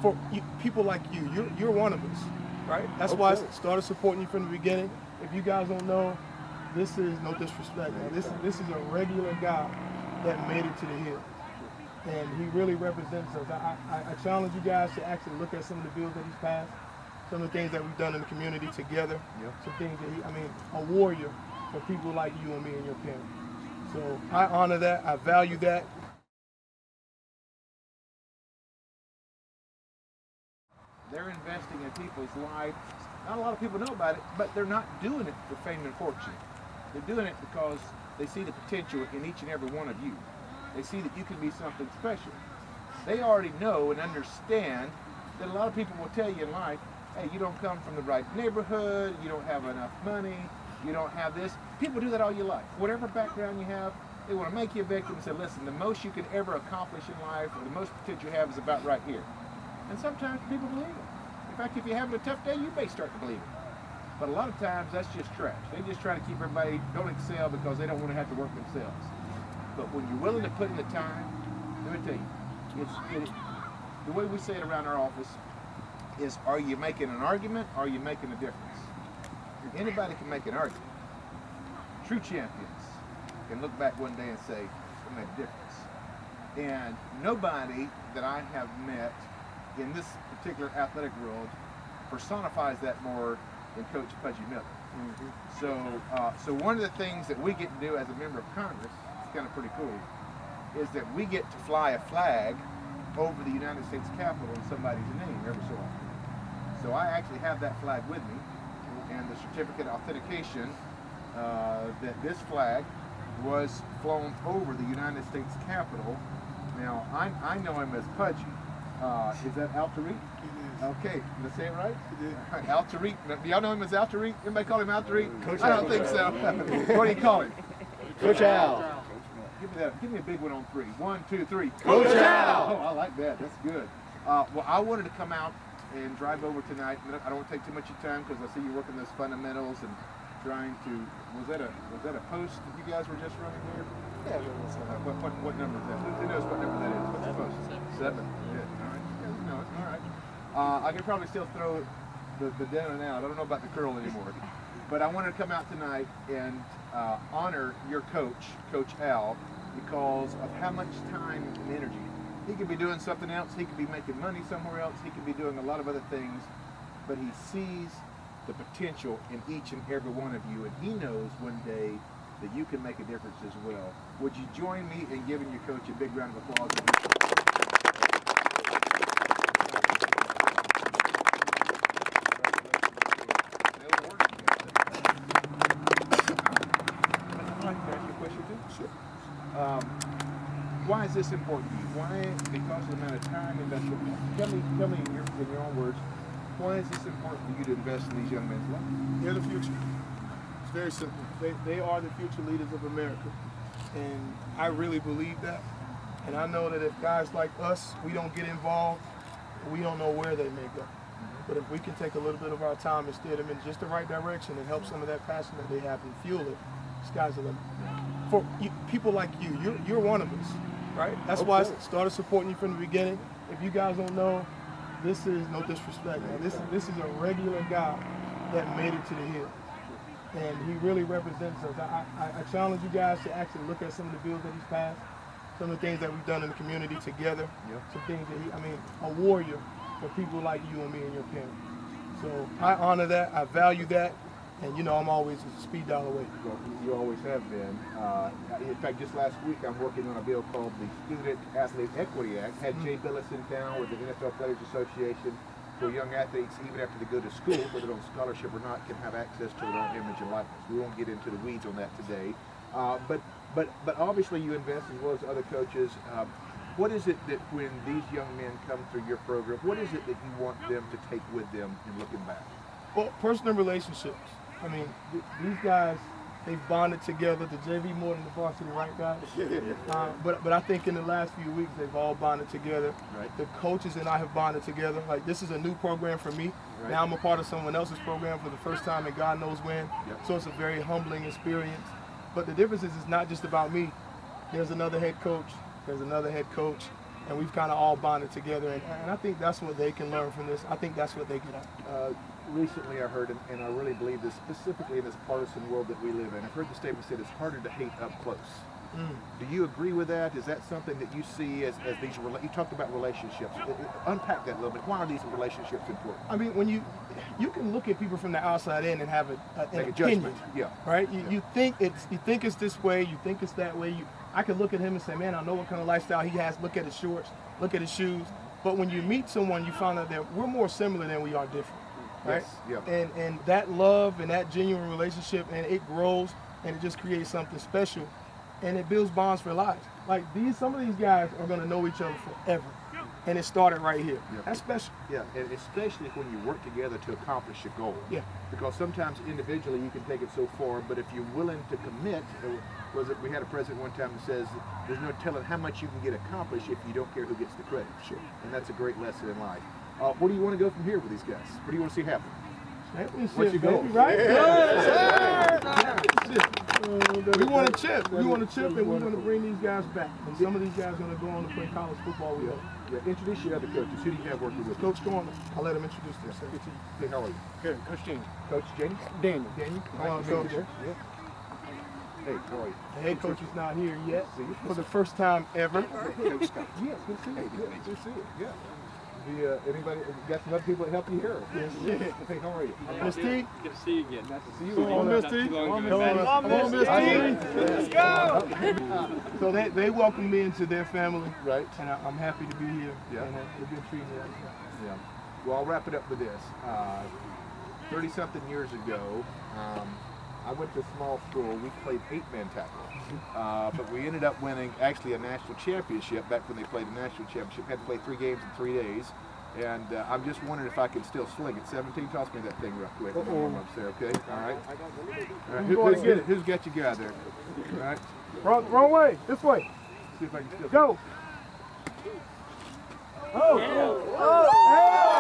for people like you. You're one of us, right? That's why I started supporting you from the beginning. If you guys don't know, this is no disrespect. Man. This is a regular guy that made it to the hill, and he really represents us. I challenge you guys to actually look at some of the bills that he's passed, some of the things that we've done in the community together, some things that a warrior for people like you and me and your parents. So I honor that. I value that. They're investing in people's lives. Not a lot of people know about it, but they're not doing it for fame and fortune. They're doing it because they see the potential in each and every one of you. They see that you can be something special. They already know and understand that a lot of people will tell you in life, hey, you don't come from the right neighborhood, you don't have enough money, you don't have this. People do that all your life. Whatever background you have, they want to make you a victim and say, listen, the most you can ever accomplish in life, or the most potential you have is about right here. And sometimes people believe it. In fact, if you're having a tough day, you may start to believe it. But a lot of times, that's just trash. They just try to keep everybody, don't excel because they don't want to have to work themselves. But when you're willing to put in the time, let me tell you, the way we say it around our office is, are you making an argument, or are you making a difference? Anybody can make an argument. True champions can look back one day and say, we made a difference. And nobody that I have met in this particular athletic world personifies that more than Coach Pudgy Miller. So one of the things that we get to do as a member of Congress, it's kind of pretty cool, is that we get to fly a flag over the United States Capitol in somebody's name every so often. So I actually have that flag with me, and the certificate of authentication that this flag was flown over the United States Capitol. Now, I know him as Pudgy. Is that Al Tariq? Okay, did I say it right? Al Tariq. Do y'all know him as Al Tariq? Anybody call him Al Tariq? Coach I don't think so. What do you call him? Coach Al. Give me a big one on three. 1, 2, 3. Coach Al. Oh, I like that. That's good. Well, I wanted to come out and drive over tonight. I don't want to take too much of your time because I see you working those fundamentals and trying to. Was that a post that you guys were just running here? Yeah. What number is that? Who knows what number that is? What's the post? 7. Good. All right. Yeah, no, all right. I could probably still throw the down and out. I don't know about the curl anymore. But I wanted to come out tonight and honor your coach, Coach Al, because of how much time and energy. He could be doing something else. He could be making money somewhere else. He could be doing a lot of other things. But he sees the potential in each and every one of you. And he knows one day that you can make a difference as well. Would you join me in giving your coach a big round of applause? Why is this important to you? Why? Because of the amount of time invested. Tell me in your own words, why is this important for you to invest in these young men's lives? They're the future. It's very simple. They are the future leaders of America. And I really believe that. And I know that if guys like us, we don't get involved, we don't know where they may go. But if we can take a little bit of our time and steer them in just the right direction and help some of that passion that they have and fuel it, sky's the limit. For people like you, you're one of us, right? That's why I started supporting you from the beginning. If you guys don't know, this is no disrespect, man. This is a regular guy that made it to the hill. And he really represents us. I challenge you guys to actually look at some of the bills that he's passed, some of the things that we've done in the community together, some things that a warrior for people like you and me and your parents. So I honor that, I value that, and I'm always a speed dial away. Well, you always have been. In fact, just last week I'm working on a bill called the Student Athlete Equity Act. Had Jay Billis in town with the NFL Players Association, for young athletes, even after they go to school, whether on scholarship or not, can have access to their own image and likeness. We won't get into the weeds on that today. But obviously you invest as well as other coaches. What is it that when these young men come through your program, what is it that you want them to take with them in looking back? Well, personal relationships. These guys, they've bonded together. The JV more than the varsity, right, guys? But I think in the last few weeks, they've all bonded together. Right. The coaches and I have bonded together. Like, this is a new program for me. Right. Now I'm a part of someone else's program for the first time, and God knows when. Yep. So it's a very humbling experience. But the difference is it's not just about me. There's another head coach. There's another head coach. and we've kind of all bonded together. And I think that's what they can learn from this. I think that's what they get out. Recently I heard, and I really believe this, specifically in this partisan world that we live in, I've heard the statement said it's harder to hate up close. Do you agree with that? Is that something that you see as these, you talked about relationships. Unpack that a little bit. Why are these relationships important? I mean, when you can look at people from the outside in and have an Make a opinion, judgment. Yeah. right? You think it's this way, you think it's that way. I could look at him and say, man, I know what kind of lifestyle he has. Look at his shorts, look at his shoes. But when you meet someone, you find out that we're more similar than we are different, right? Yes, yeah. And that love and that genuine relationship, and it grows and it just creates something special, and it builds bonds for life. Like some of these guys are gonna know each other forever, and it started right here. Yeah. That's special. Yeah, and especially when you work together to accomplish a goal. Yeah. Because sometimes individually you can take it so far, but if you're willing to commit, we had a president one time that says, there's no telling how much you can get accomplished if you don't care who gets the credit. Sure. And that's a great lesson in life. Where do you want to go from here with these guys? What do you want to see happen? What's your goal? Right? Yeah. We want to chip. We want to chip, and we want to bring these guys back. And some of these guys are going to go on to play college football with us. Yeah. Introduce your other coaches. Who do you have working with? Coach Corner. I'll let him introduce himself. Hey, how are you? Good, Coach James. Coach Jenny? Daniel. Daniel, come Nice on, to meet Coach. you there. Yeah. Hey, how are you? The head coach is not here yet for the first time ever. Coach Scott. Yeah, good to see you. Good to see you. Yeah. Anybody got some other people that help you here? Yes. Hey, how are you? Miss T. Good to see you again. Nice to see you. Come on, Miss T. Come on, Come on, Miss T. Let's go. So they welcomed me into their family, Right. and I'm happy to be here. Yeah. And they've been treating me. Yeah. Well, I'll wrap it up with this. 30-something years ago, I went to a small school. We played 8-man tackle, but we ended up winning actually a national championship. Back when they played a national championship, had to play 3 games in 3 days. And I'm just wondering if I can still sling it. 17, toss me that thing real quick. Warm-ups there, okay? All right. All right. Who's got your guy there? All right. Wrong way. This way. See if I can still Go. Oh.